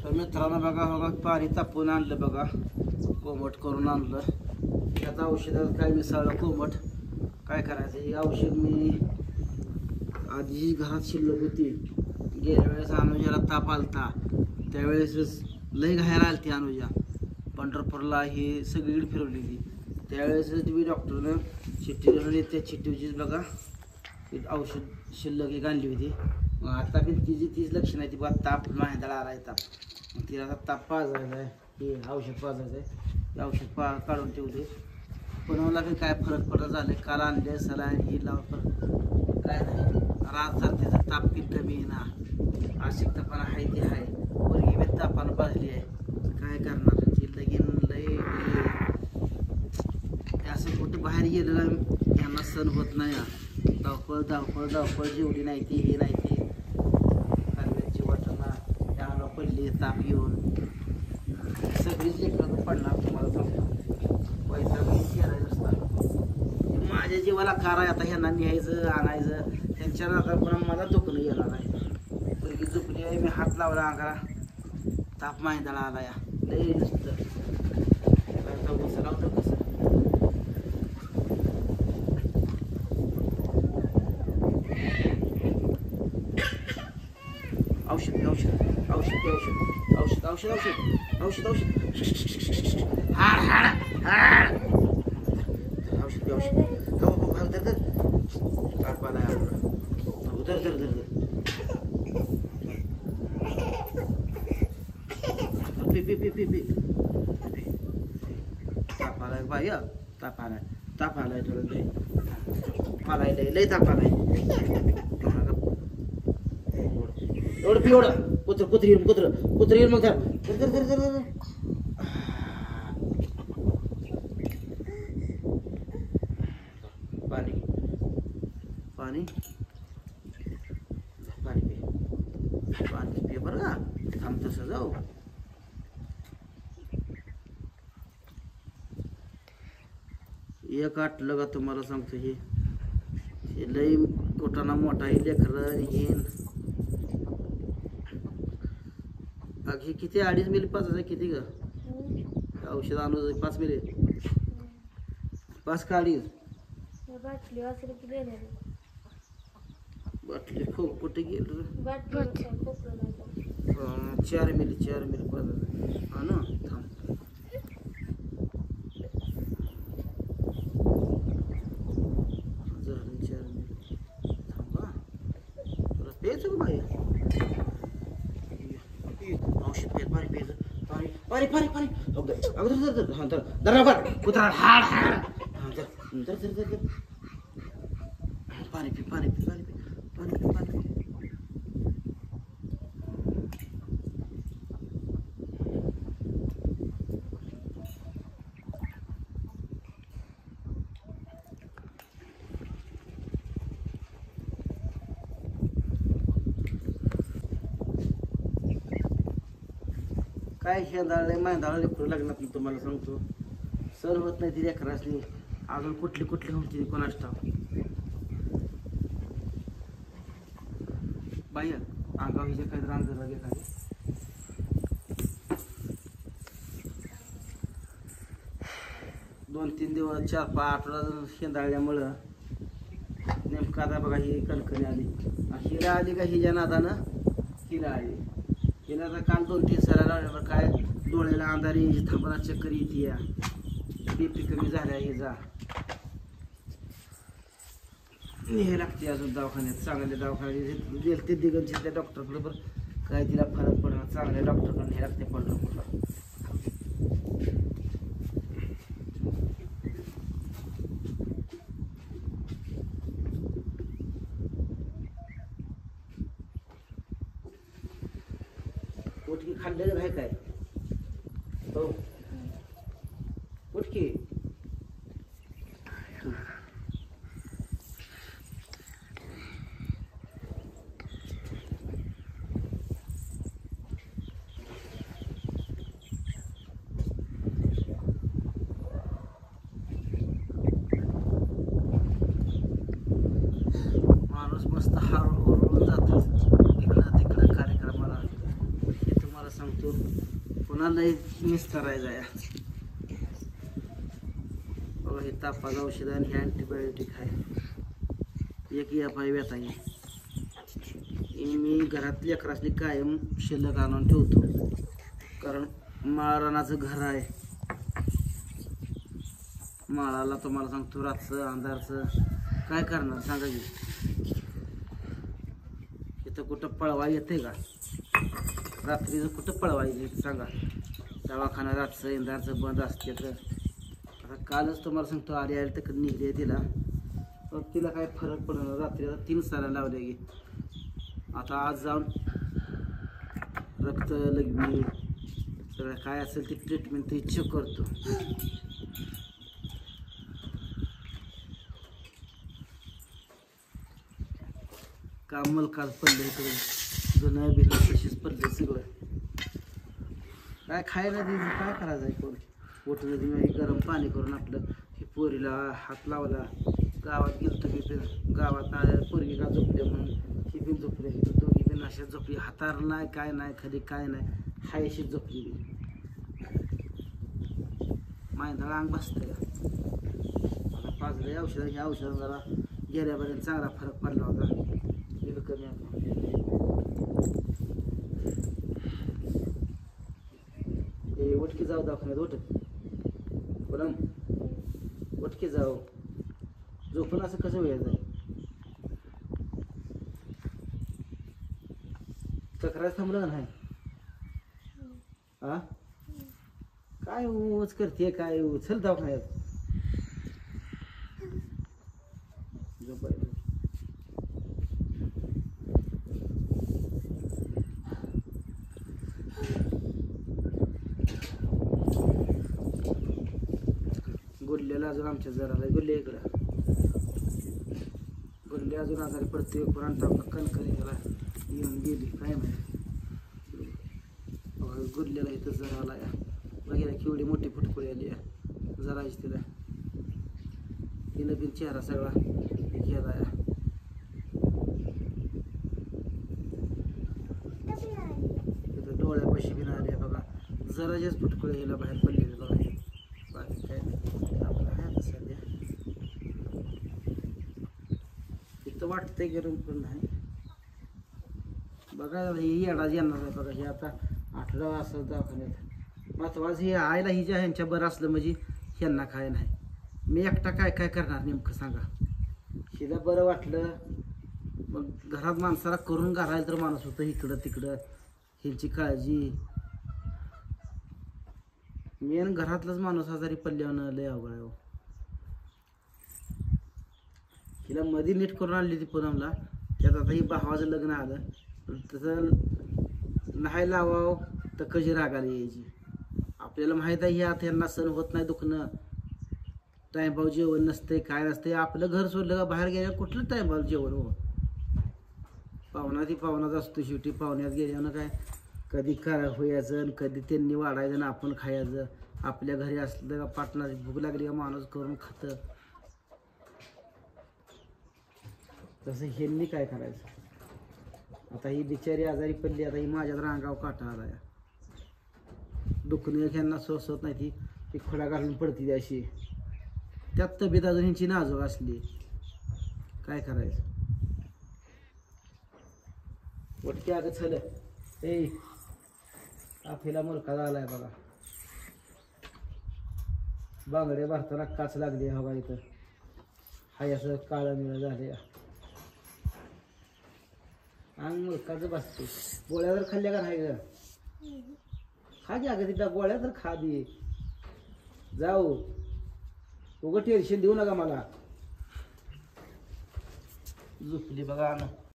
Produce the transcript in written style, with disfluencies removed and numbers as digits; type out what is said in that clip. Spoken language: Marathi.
तर मित्रांनो बघा बघा पाणी तापवून आणलं बघा, कोमट करून आणलं. त्यात औषधात काय मिसळलं कोमट. काय करायचं, हे औषध मी आधी घरात शिल्लक होती. गेल्या वेळेस अनुजाला ताप आलता, त्यावेळेसच लई घायला आलती अनुजा. पंढरपूरला ही सगळीकडे फिरवलेली. त्यावेळेसच मी डॉक्टरनं चिठ्ठी दिली, त्या चिठ्ठीचीच बघा औषध शिल्लक एक आणली होती. मग आता पण तिची तीच लक्षणं आहे. ती बघा ताप माहिंदाळा आला आहे ताप. मग तिला आता ताप पाजायचा आहे, हे औषध पाजायचं आहे. हे औषध काढून ठेवते. पण मला काही काय फरक पडत झाले. काल आणले सलाईन ही लावलं काय नाही. रात जर तिचा ताप पण कमी येईना, अशक्तपणा आहे ती आहे. मुलगी बी तापानं भाजली आहे. काय करणार, ती लगीन लई असं कुठं बाहेर गेलेलं यांना सण होत नाही. धावपळ धावपळ धावपळ जेवढी नाही ती हे नाही ती कालव्याची वाटणा त्याला पडली ताप येऊन सगळीच लेकरं पडणार. तुम्हाला सांगतो पैसा गेला नसता. माझ्या जीवाला कार आहे. आता ह्यांना न्यायचं आणायचं त्यांच्या नाता पण मला दुखणं येणार आहे. मुलगी दुखली आहे, मी हात लावला अंगाला, ताप माहिंदाळा आला या लई नुसतं. कसं लावतं कसं औषध औषध औषध औषध औषध औषध औषध औषध हाड हाड हाड औषध औषध धर धर ताप आला धर धर धर P P P P P ताप आलाय बाई, ताप आलाय तुला लय आलाय लय ताप आलाय. एवढं पी एवढं कुत्र येईल मग धर पाणी पाणी पाणी पी पाणी पी बरं का. थांब तसं जाऊ. एक आटलं का तुम्हाला सांगतो. हे लई कोटाना मोठा हे लेकरं येईन. हे किती 2.5 मिली 5 हजार किती ग औषध आणू 5 मिली 5 का 2.5 बाटली खूप कुठे गेलं 4 मिली 5 हजार हा ना. थांब झालं 4 मिली थांबा तुला प्यायचं का बाई औषध पेत पाणी पेज पाणी पाणी पाणी पाणी अगोदर हां तर दराबर कुत्रा हाड हाड हां तर पाणी पी पाणी पी पाणी पी पाणी पी पाणी पी. काय शेंदाळले मांदाळले पुढे लग्नात तुम्हाला सांगतो. सण होत नाही ती लेकरासनी. अजून कुठली कुठली होती कोणाच ठाव बाई अंगाव हिच्या काही रांजर लागे काय. दोन तीन दिवस 4-5 आठवडा शेंदाळल्यामुळं नेमकं आता बघा ही कणकणी आली. हिला आली का हिच्या नादानं हिला आली. हिला आता काल 2-3 साला लावल्यावर काय डोळ्याला अंधारी थांबला चक्कर येते या बीपी कमी झाल्या हिचा हे लागते. अजून दवाखान्यात चांगल्या दवाखान्यात गेल ते दिगंच्या डॉक्टरकडे बरं काय तिला फरक पडणार. चांगल्या डॉक्टरकडे हे लागते पंढरपूरला. उठकी खाल्लेलं आहे काय हो उठकी माणूस मस्त हळूहळू जातो तिकडं तिकडं कार्यक्रमाला. हे तुम्हाला सांगतो ठेवतो. पुन्हा लई निस्तरायचा या बघा. हे तापाचं औषध आणि हे अँटीबायोटिक आहे. एक या पाय व्यथा आहे. मी घरात लेकरासनी कायम शिल्लक आणून ठेवतो, कारण माळरानाचं घर आहे. माळाला तुम्हाला सांगतो रातचं अंधारचं काय करणार सांगा की. इथं कुठं पळवा येते का? रात्रीचं कुठं पळवायचं सांगा. दवाखाना रातचं इंधारचं बंद असते. तर आता कालच तुम्हाला सांगतो आली तर निघली तिला, पण तिला काय फरक पडणार. रात्री आता 3 साऱ्या लावल्या की. आता आज जाऊन रक्त लघवी सगळं काय असेल ती ट्रीटमेंट ती चेक करतो. कामल काल पडलं इकडे जुनं बिलं तशीच पडले सगळं. काय खायला दिली काय करायचं आहे. कोण उठलं की गरम पाणी करून आपलं ही पोरीला हात लावला. गावात गेलो तुम्ही गावात पोरगी का झोपले म्हणून ही बिन झोपले. दोघी बिन अशा झोपली. हातार नाही काय नाही खाली काय नाही हायशी झोपली. मायंदाळ अंग बसतंय. आता पाजलं औषध ह्या औषध जरा गेल्यापर्यंत चांगला फरक पडला होता. बिल कमी आता. हे उठकी जाऊ दवाखान्यात. उठत बरं उठकी जाऊ. झोपून असं कसं व्हायचं आहे. चक्राच थांबलं का नाही. हा काय उच करते काय उचल दवाखान्यात. गुल्ल्याला अजून आमच्या जरा गुल्ले इकडं गुल्ले अजून आजारी पडते. पुरांता कणकणी त्याला येऊन गेली काय माहिती. गुल्ल्याला इथं जरा आला या बघितला केवढी मोठी फुटकुळी आली या जराची तिला. तिनं बिन चेहरा सगळा गेला या. तिथं डोळ्यापाशी बिन आले बघा. जराच्याच फुटकुळी हिला बाहेर पडलेली बघा. बाकी काय नाही आपलं आहे आता सध्या. इथं वाटतंय गरम पण नाही बघा. ही येडा येणार आहे बघा. हे आता आठवडा असं दवाखान्यात. महत्वाचं हे आयला हिच्या ह्यांच्या बरं असलं म्हणजे ह्यांना काय नाही. मी एकटा काय काय करणार नेमकं सांगा. हिला बरं वाटलं मग घरात माणसाला करून घालायला तर माणूस होतं. इकडं तिकडं ह्यांची काळजी. मेन घरातलाच माणूस आजारी पडल्यावर लय अवघड आहे. हिला मध्ये नीट करून आणली ती पूनमला. त्यात आता ही भावाचं लग्न आलं तसं नाही लावावं तर कशी रागाला यायची. आपल्याला माहीत आहे आता यांना सण होत नाही दुखणं. टाईमभाव जेवण नसते काय नसते. आपलं घर सोडलं का बाहेर गेल्यावर कुठलं टाईमभाव जेवण हो. पाहुणा ती पाहुणाच असतो शेवटी. पाहुण्यात गेल्यानं काय कधी काय व्हायचं कधी त्यांनी वाढायचं ना आपण खायचं. आपल्या घरी असलं का पाटणाची भूक लागली का माणूस करून खातं. तसं ह्यांनी काय करायचं. आता ही बिचारी आजारी पडली. आता ही माझ्या रांगावर काटा आला या. दुखणं ह्यांना सोसत नाही. ती खोडा घालून पडती अशी. त्यात तब्येत अजून ह्यांची नाजूक असली काय करायचं. वटके अगं चल ए आफेला मुलका झालाय बघा. बांगडे भरताना काच लागली हवा इथं. हाय असं काळं निळं झाले. अंग मुलकाचं बसतो. गोळ्या जर खाल्ल्या का नाही ग खा घ्या ग. तिथं गोळ्या तर खा दे. जाऊ उगं टेन्शन देऊ नका मला. झोपली बघा ना.